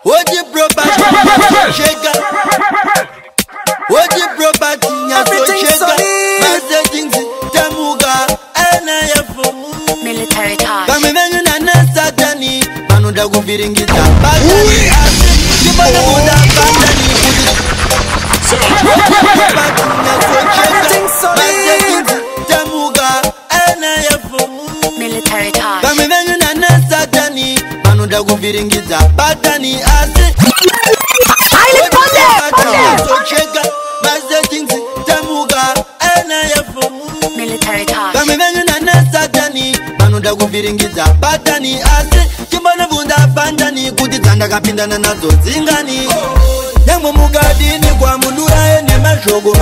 Oji property, shake. Oji property, shake. Messaging, Tamuga, and I have military touch. Kami venyu na Satani, Manuda Gubiringita, Batani, Kibana Buda, Batani, Tamuga, and I have military touch. Kami venyu na Satani, Manuda Gubiringita, Batani, military touch. Kami venyu na Satani, Manuda Gubiringita, Batani, Kimbana Bunda, Pandani, Kutitanda Kapindana nazo Zingani. Yangu mugadini kwa mundura ene mashogo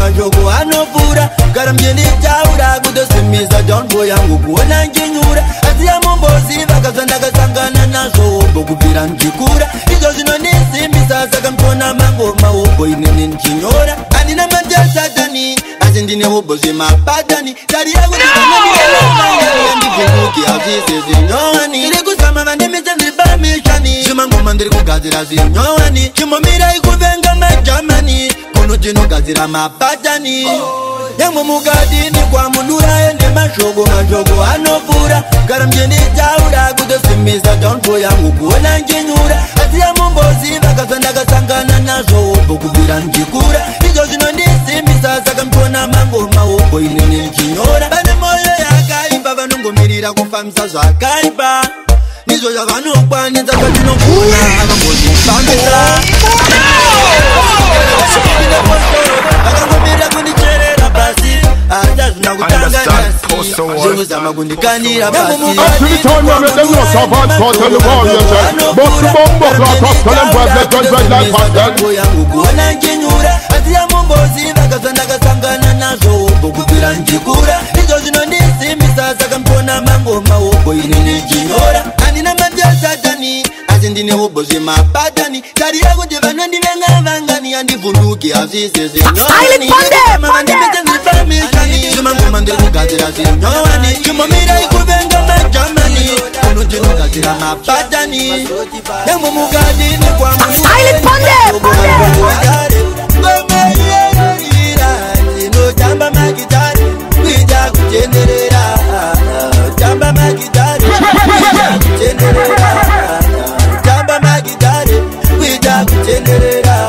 anopura Karamjeni chaura kudosimiza John yangu kuona njinyura Azia mumbozi vakazanda kasangana nazo Bokubira njikura Izo zino nisimisa saka mtona mango maobo inene nchinyora Anina manja Satani Azindine ubozi mapatani Tari yagu zikanani Yandifunuki azizi zinyoani Ili kusama vandimiza nzibamishani Zumangu mandiri kugazira zinyoani Chimomira ikuvenga majamani Kuno jino gazira mapatani Yangu mugadini kwa mundura ene mashogo anopura Karamjeni chaura kudosimiza John yangu kuona njinyura Azia mumbozi vakazanda kasangana nazo Bokubira njikura Izo zino nisimisa saka mtona mango maobo inene nchinyora Bane moyo yakaiba vanungumirira kufamisa zvakaiba Nizo yavanokwa nizakatino kuna Akambozi mpambisa Akangomirira kundicherera pasi Azazina kutanga nasi Zinguzama kundikanira pasi Every time we make them know Savage God tell the warriors But the bomber clock up tell them bread like pastel yangu kuona njinyura Azia mumbozi vakazanda kasangana nazo Bokubira njikura Izo zino nisimisa saka mtona mango maobo inene nchinyora Anina manja Satani Azindine ubozi mapatani Tari yagu jivano ndivenga vangani Andivunduki azizi zinyoani Mama ndimeze nzipamishani Zumangu mandiri kugazira zinyoani Chimomira ikuvenga majamani Kuno jino gazira mapatani Yangu mugadini kwa mundura Ngome yeyira Zino jamba magitari Wija kujenderera Jamba magitari Wija kujenderera Jamba magitari Wija kujenderera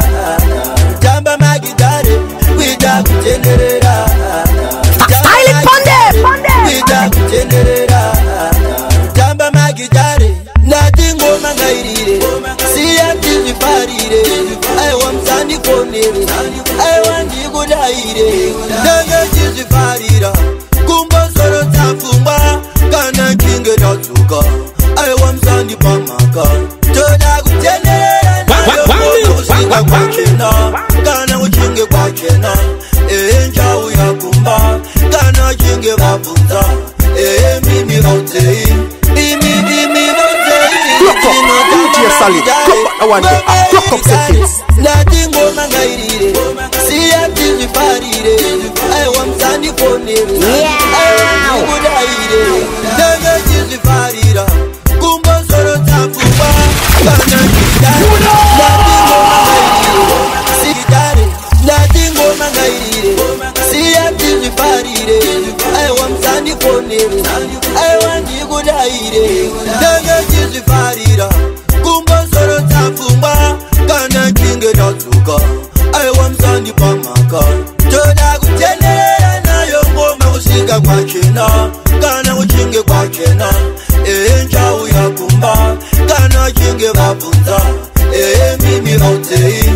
Jamba magitari Wija kujenderera Wija kujenderera Jamba magitari Nati ngoma ngairire Siya tizifarire Aiwa msani konere Aiwa ndikudaire Nenge tizifarira Kumbo soro tafumba Kana kinge tatuka Aiwa msani pamaka Toda kujenderera Nayo kusinga kwa chena Kana uchinge kwa chena Enja uyakumba Kana chinge vapunza Mimi votei Mimi votei DJ Salid, I want to clock up settings. Nothing go mangairire See ya tizifarire Aiwa msani konere Aiwa ndikudaire Nenge tizifarira Kumbo soro tafuba Kana kitare Nothing go mangairire See ya tizifarire Aiwa msani konere Aiwa ndikudaire Nenge tizifarira Kumbo soro tafumba Kana kinge tatuka Aiwa msani pamaka Toda kujenderera nayo ngoma kusinga kwa chena Kana uchinge kwa chena Enja uyakumba Kana kinge vapunza Mimi votei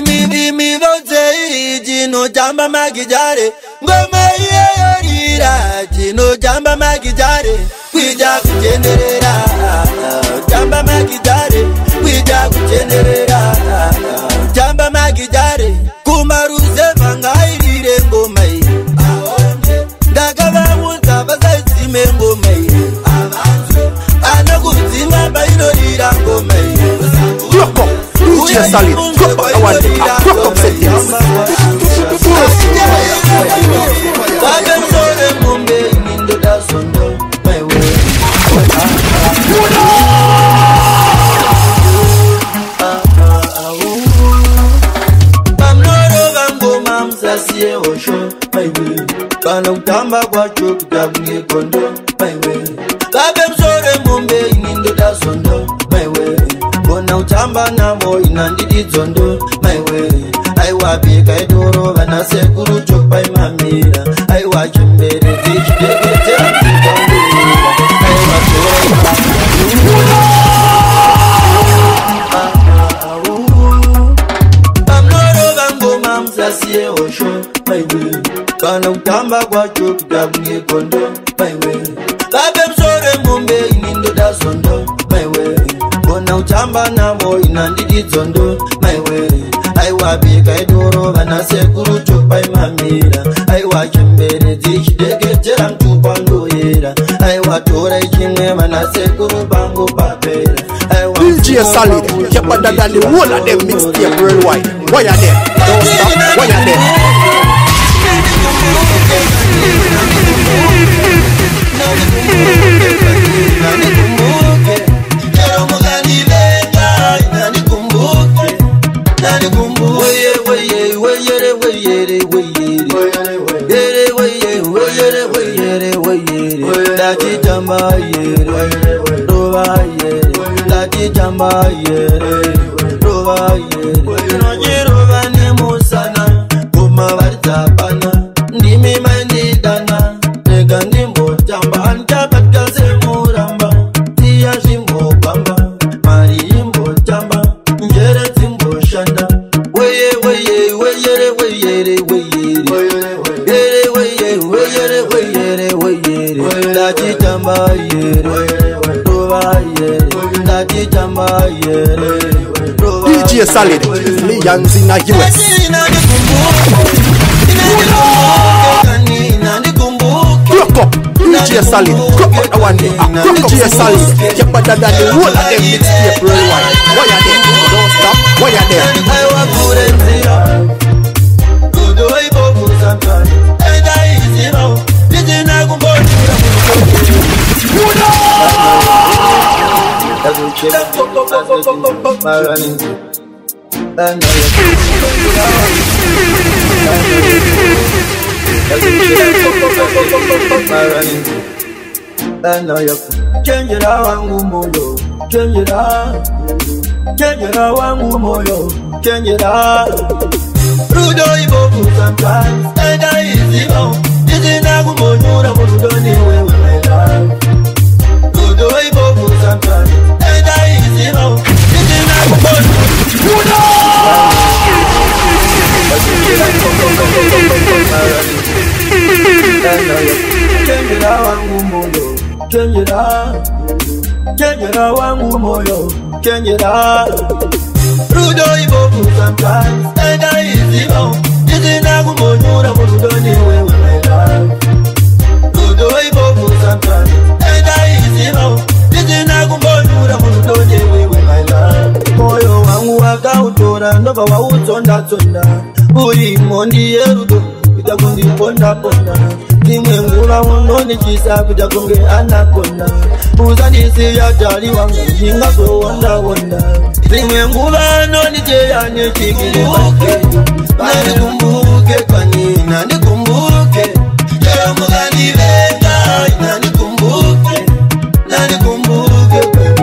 Mimi votei Jino jamba magijare Ngoma yeyorira Jino jamba magijare Kwija kujenderera Jamba magijare Kwija kujenderera Jamba magijare Kumaruze vangairire ngoma hii Ndakavamuza vasaisime ngoma hii Anakuzima bairorira ngoma hii Clock up, DJ Salid, clock up, I want to clock up settings. Kabemsore mumbe Nindo da sondo My way kana utamba kwacho kutabunge kondo maiwe babe msore mumbe inindo da sondo maiwe bona utamba namo inandidi zondo maiwe aiwa bika idoro vana sekuru chopa imamira aiwa chimbere zichidekete antitambira aiwa tora pamnoro vangoma msasiye osho maiwe kana utamba kwacho kutabunge kondo maiwe babe msore mumbe inindo da sondo maiwe bona utamba namo inandidi zondo maiwe aiwa bika idoro vana sekuru chopa imamira aiwa chimbere zichideketera mtupa ndoyera aiwa tora ichimwe vana sekuru bango papera DJ Solid, you're better than the whole of them mixtape worldwide. Why are they? Don't stop, why are they? Jamba yere, roba yere, nojiroba ni musana, kuma varta pana, ndimi mandi dana, nega ndimbo jamba, anta batka se muramba, tia jimbo bamba, mari imbo jamba, njere timbo shanda, weye weye weyere weyere weyere, weye weyere weyere weyere, lati jamba yere, roba yere. DJ Solid, millions in the US. Clock up, DJ Solid, clock up the one day. DJ Solid, you're better than the whole of them mixtape worldwide. Why are they? Don't stop, why are they? Chenjera wangu moyo, chenjera wangu moyo, chenjera. Rudo iboku sometimes, and I easy now. Jizina kumonyura murudo ni wewe my love. Rudo iboku sometimes, and I easy now. Jizina kumonyura. Chenjera wangu moyo, chenjera wangu moyo, chenjera. Rudo iboku sometimes, and I easy now. Jizina kumonyura murudo ni wewe my love. Rudo iboku sometimes, and I easy now. Jizina kumonyura murudo ni wewe my love. Moyo wangu wakautora ndoba wautonda tonda. Uri mondi erudo, itakundi ponda ponda. Timwe ngula unoni chisa kutakunge anakonda. Uzanisi ya jari wangu jinga so wanda wanda. Timwe ngula unoni jaya ni chigiri wake. Nani kumbuke kwani, nani kumbuke. Jaya mugani venga, nani kumbuke. Nani kumbuke kwani.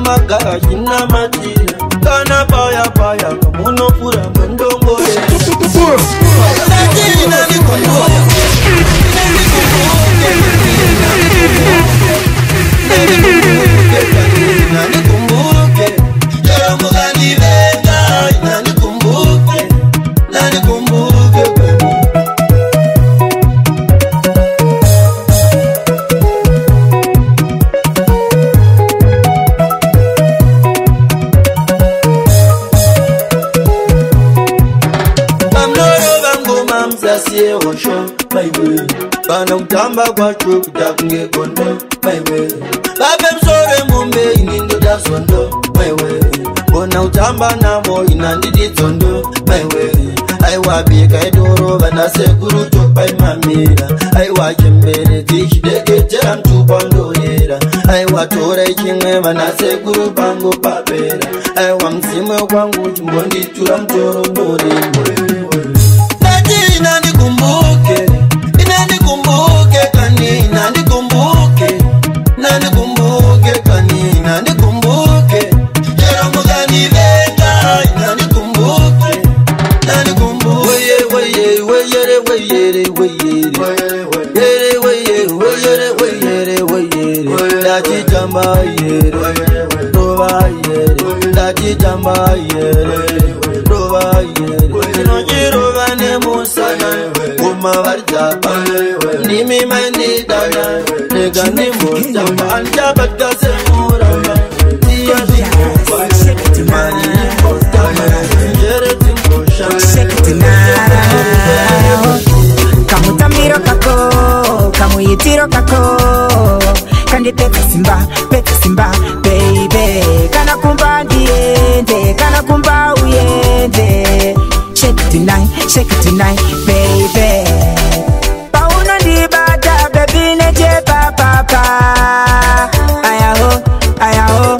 Magara jina matira kana paya paya kamuno pura mandongo Bana utamba kwacho kutakunge kondo maiwe babe msore mumbe inindo da sondo maiwe bona utamba namo inandidi zondo maiwe aiwa bika idoro vana sekuru chopa imamira aiwa chimbere zichideketera mtupa ndoyera aiwa tora chimwe vana sekuru pangu papera aiwa mzimu kwangu chimbonditura mtoro murimo ndati nandikumbuke kanina ndikumbuke kanina ndikumbuke chero muganivenga nandikumbuke ndachitamba yere rova yere ndachitamba yere rova yere inochirova nemusana kumavarizapa ndimi mandidana negandimbotamba andichabatka semurama iyazvikufa mani imbotama njere dzingosha kamutambiro kako kamuyitiro kako kandi peta simba baby kana kumba ndiende kana kumba uyende shake it tonight baby pauna ndibata baby neje papa ayaho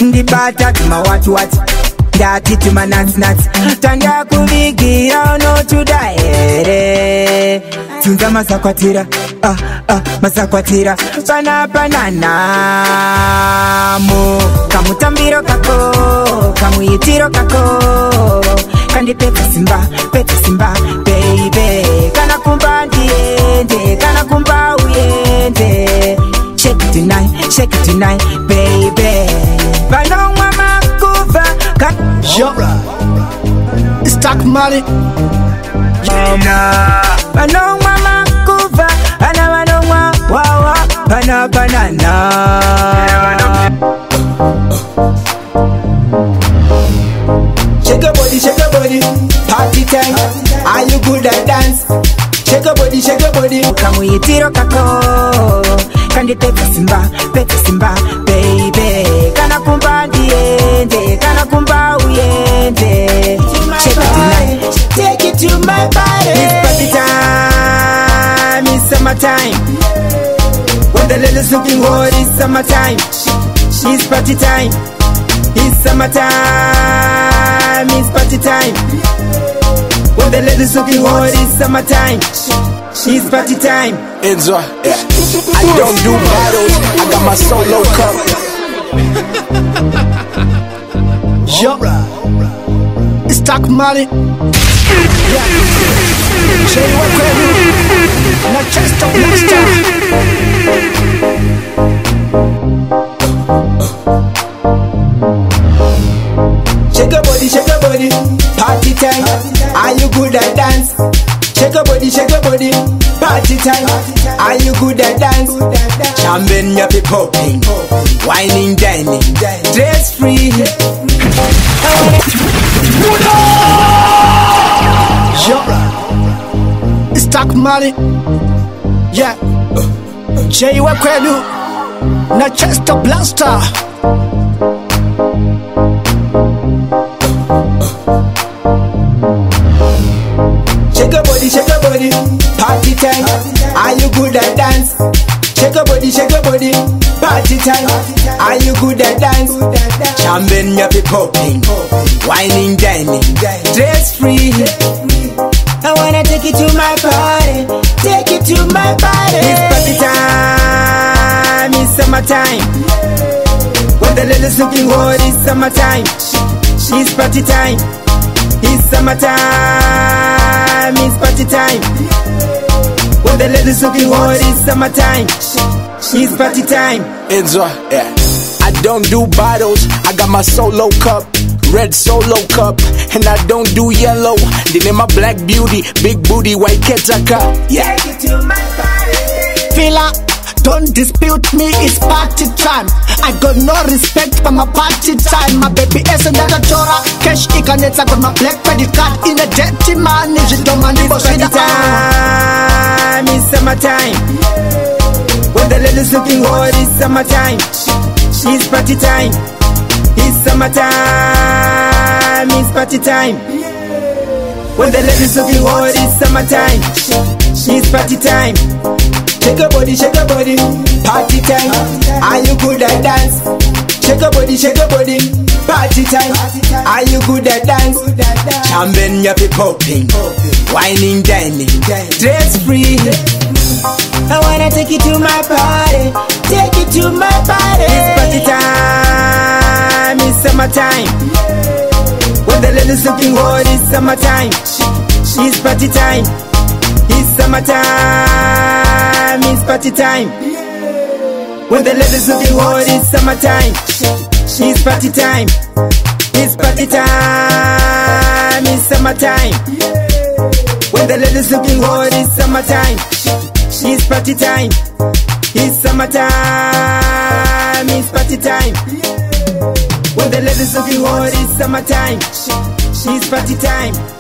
ndibata tuma watu ndati tuma nuts tanda kuvigira unotudaere tunza masakwatira pananamo kamutambiro kako kamuyitiro kako kandi peta simba baby kana kumba ndiende kana kumba uyende shake it tonight baby vanongwa makuva Stack money vanongwa makuva ana vanongwa wawa vana banana shake your body party time are you good at dance shake your body kamuyitiro kako kandi peta simba baby kana kumba ndiende kana kumba uyende shake it tonight take it to my body it's party time it's summertime when the ladies looking hot it's summertime it's party time it's summertime it's party time when the ladies looking hot it's summertime it's party time enjoy I don't do bottles I got my solo cup Stack money Say what not just a blaster shake your body party time are you good at dance shake your body party time are you good at dance champagne ya be popping whining dining stress free Stack money yeah Jay Wakwelu not just a blaster shake your body party time are you good at dance shake your body party time are you good at dance champagne ya be popping whining dining stress free I wanna take you to my party it's party time it's summertime when the ladies looking hot it's summertime it's party time it's summertime it's party time when the ladies looking hot it's summertime it's party time enjoy I don't do bottles I got my solo cup red solo cup and I don't do yellow the name of black beauty big booty white ketaka yeah take it to my party Fila don't dispute me it's party time I got no respect for my party time my baby is another chora cash ikanetsa got my black credit card in a dirty money jidomani party time it's summertime when the ladies looking hot it's summertime it's party time it's summertime it's party time when the ladies looking hot it's summertime it's party time Shake your body, party time. Are you good at dance? Shake your body, party time. Are you good at dance? Champagne you be popping, whining, dining, dress free. I wanna take you to my party, take you to my party. It's party time, it's summertime. When the ladies looking hot, it's summertime. It's party time, it's summertime. It's party time. When the ladies looking hot, it's summertime. It's party time. It's party time. It's summertime. When the ladies looking hot, it's summertime. It's party time. It's summertime. It's party time. When the ladies looking hot, it's summertime. It's party time.